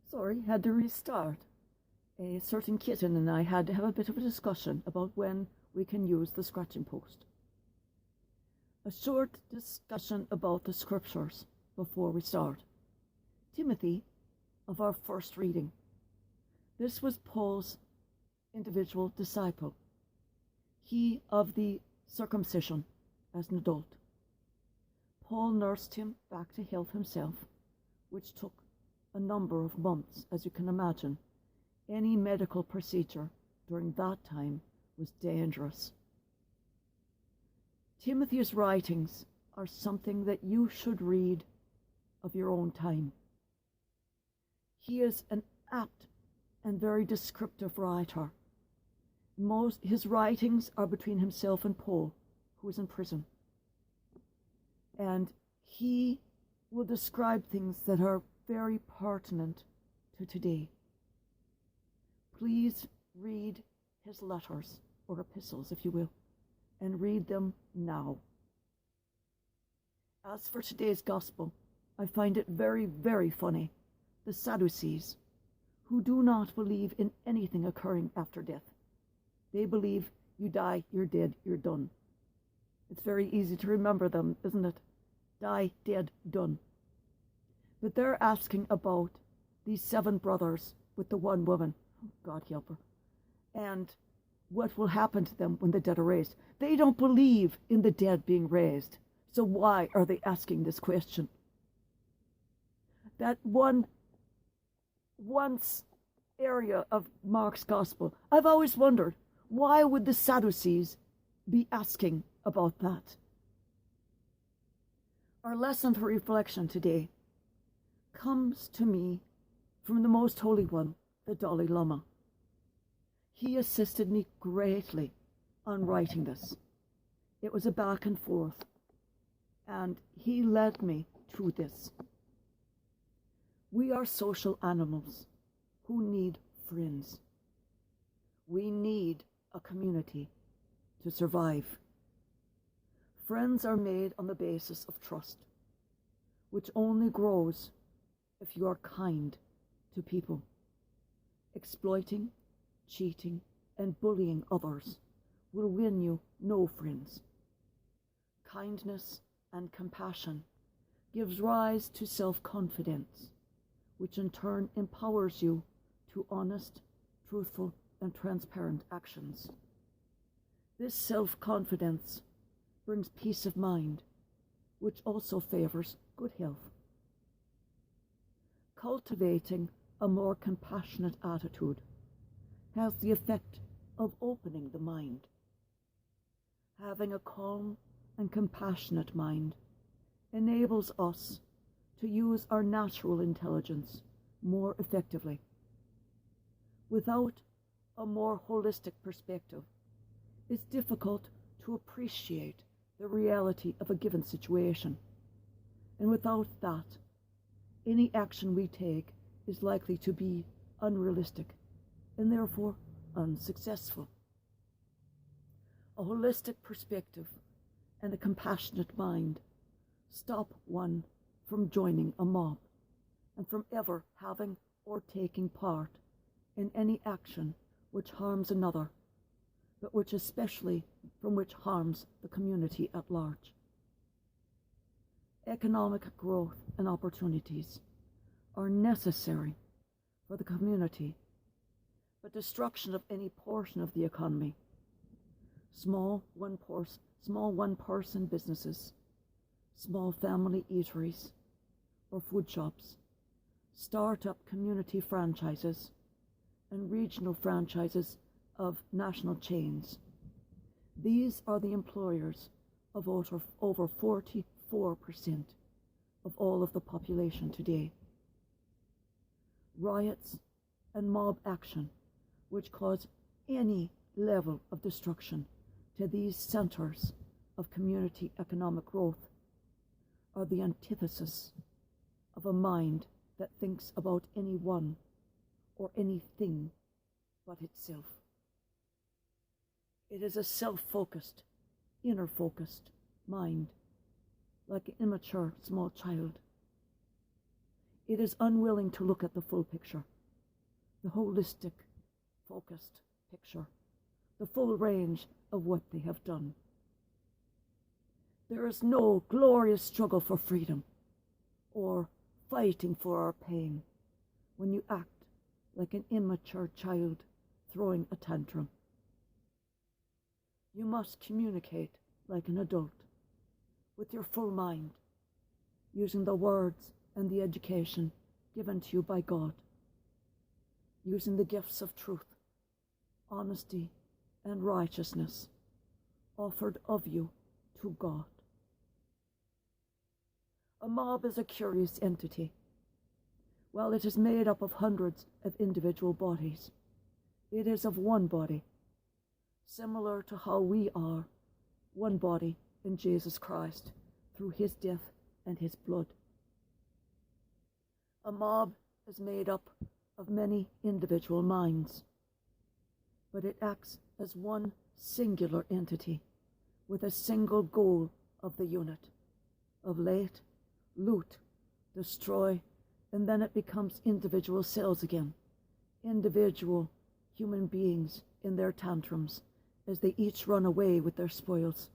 Sorry, had to restart. A certain kitten and I had to have a bit of a discussion about when we can use the scratching post. A short discussion about the scriptures before we start. Timothy, of our first reading. This was Paul's individual disciple. He of the circumcision as an adult. Paul nursed him back to health himself, which took a number of months, as you can imagine. Any medical procedure during that time was dangerous. Timothy's writings are something that you should read of your own time. He is an apt and very descriptive writer. His writings are between himself and Paul, who is in prison. And he will describe things that are very pertinent to today. Please read his letters, or epistles, if you will, and read them now. As for today's gospel, I find it very, very funny. The Sadducees, who do not believe in anything occurring after death. They believe you die, you're dead, you're done. It's very easy to remember them, isn't it? Die, dead, done. But they're asking about these 7 brothers with the one woman, God help her, and what will happen to them when the dead are raised. They don't believe in the dead being raised. So why are they asking this question? That once area of Mark's gospel, I've always wondered, why would the Sadducees be asking about that? Our lesson for reflection today comes to me from the Most Holy One, the Dalai Lama. He assisted me greatly on writing this. It was a back and forth, and he led me to this. We are social animals who need friends. We need a community to survive. Friends are made on the basis of trust, which only grows if you are kind to people. Exploiting, cheating, and bullying others will win you no friends. Kindness and compassion gives rise to self-confidence, which in turn empowers you to honest, truthful, and transparent actions. This self-confidence brings peace of mind, which also favors good health. Cultivating a more compassionate attitude has the effect of opening the mind. Having a calm and compassionate mind enables us to use our natural intelligence more effectively. Without a more holistic perspective, it's difficult to appreciate the reality of a given situation. And without that, any action we take is likely to be unrealistic and therefore unsuccessful. A holistic perspective and a compassionate mind stop one from joining a mob and from ever having or taking part in any action which harms another, but which especially from which harms the community at large. Economic growth and opportunities are necessary for the community, but destruction of any portion of the economy, small one-person businesses, small family eateries or food shops, start-up community franchises, and regional franchises of national chains. These are the employers of over 44% of all of the population today. Riots and mob action, which cause any level of destruction to these centers of community economic growth, are the antithesis of a mind that thinks about anyone or anything but itself. It is a self-focused, inner-focused mind, like an immature small child. It is unwilling to look at the full picture, the holistic, focused picture, the full range of what they have done. There is no glorious struggle for freedom or fighting for our pain when you act like an immature child throwing a tantrum. You must communicate like an adult, with your full mind, using the words and the education given to you by God, using the gifts of truth, honesty, and righteousness offered of you to God. A mob is a curious entity. While it is made up of hundreds of individual bodies, it is of one body, similar to how we are one body in Jesus Christ through his death and his blood. A mob is made up of many individual minds, but it acts as one singular entity with a single goal of the unit: of late, loot, destroy, and then it becomes individual cells again, individual human beings in their tantrums as they each run away with their spoils.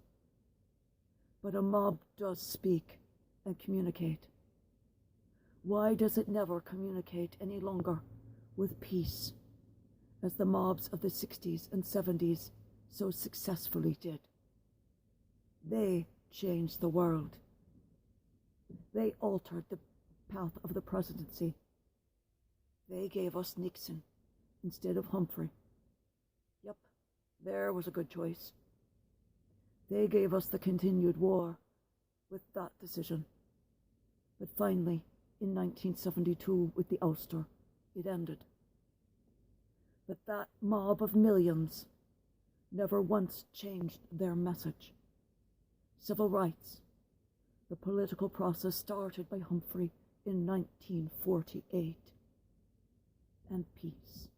But a mob does speak and communicate. Why does it never communicate any longer with peace, as the mobs of the 60s and 70s so successfully did? They changed the world. They altered the path of the presidency. They gave us Nixon instead of Humphrey. Yep, there was a good choice. They gave us the continued war with that decision. But finally, in 1972, with the ouster, it ended. But that mob of millions never once changed their message. Civil rights, the political process started by Humphrey in 1948, and peace.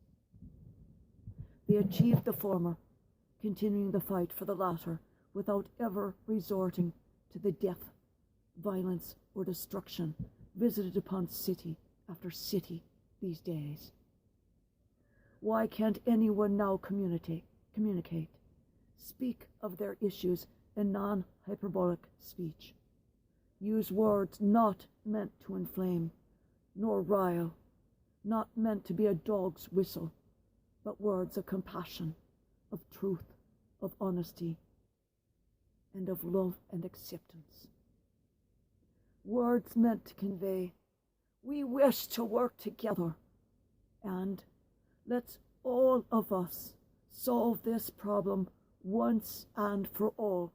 They achieved the former, continuing the fight for the latter without ever resorting to the death, violence, or destruction visited upon city after city these days. Why can't anyone now communicate, speak of their issues in non-hyperbolic speech, use words not meant to inflame, nor rile, not meant to be a dog's whistle, but words of compassion, of truth, of honesty, and of love and acceptance? Words meant to convey, we wish to work together, and let's all of us solve this problem once and for all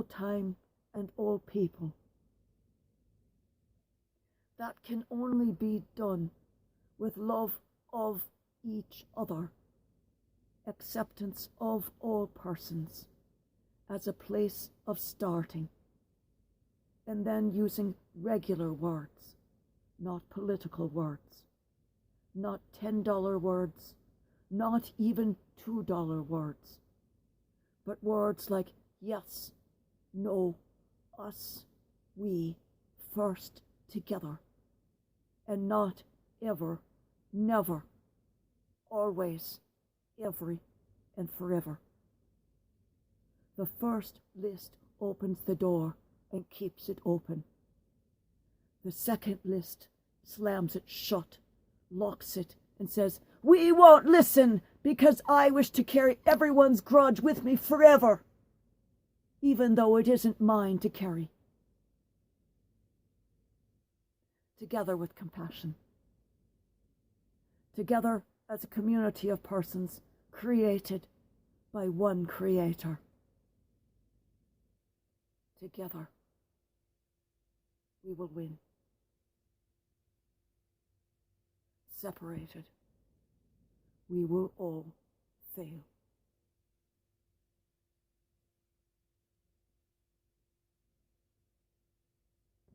time and all people. That can only be done with love of each other, acceptance of all persons as a place of starting, and then using regular words, not political words, not $10 words, not even $2 words, but words like yes, no, us, we, first, together, and not ever, never, always, every, and forever. The first list opens the door and keeps it open. The second list slams it shut, locks it, and says, we won't listen because I wish to carry everyone's grudge with me forever, even though it isn't mine to carry. Together with compassion. Together as a community of persons created by one Creator. Together we will win. Separated, we will all fail.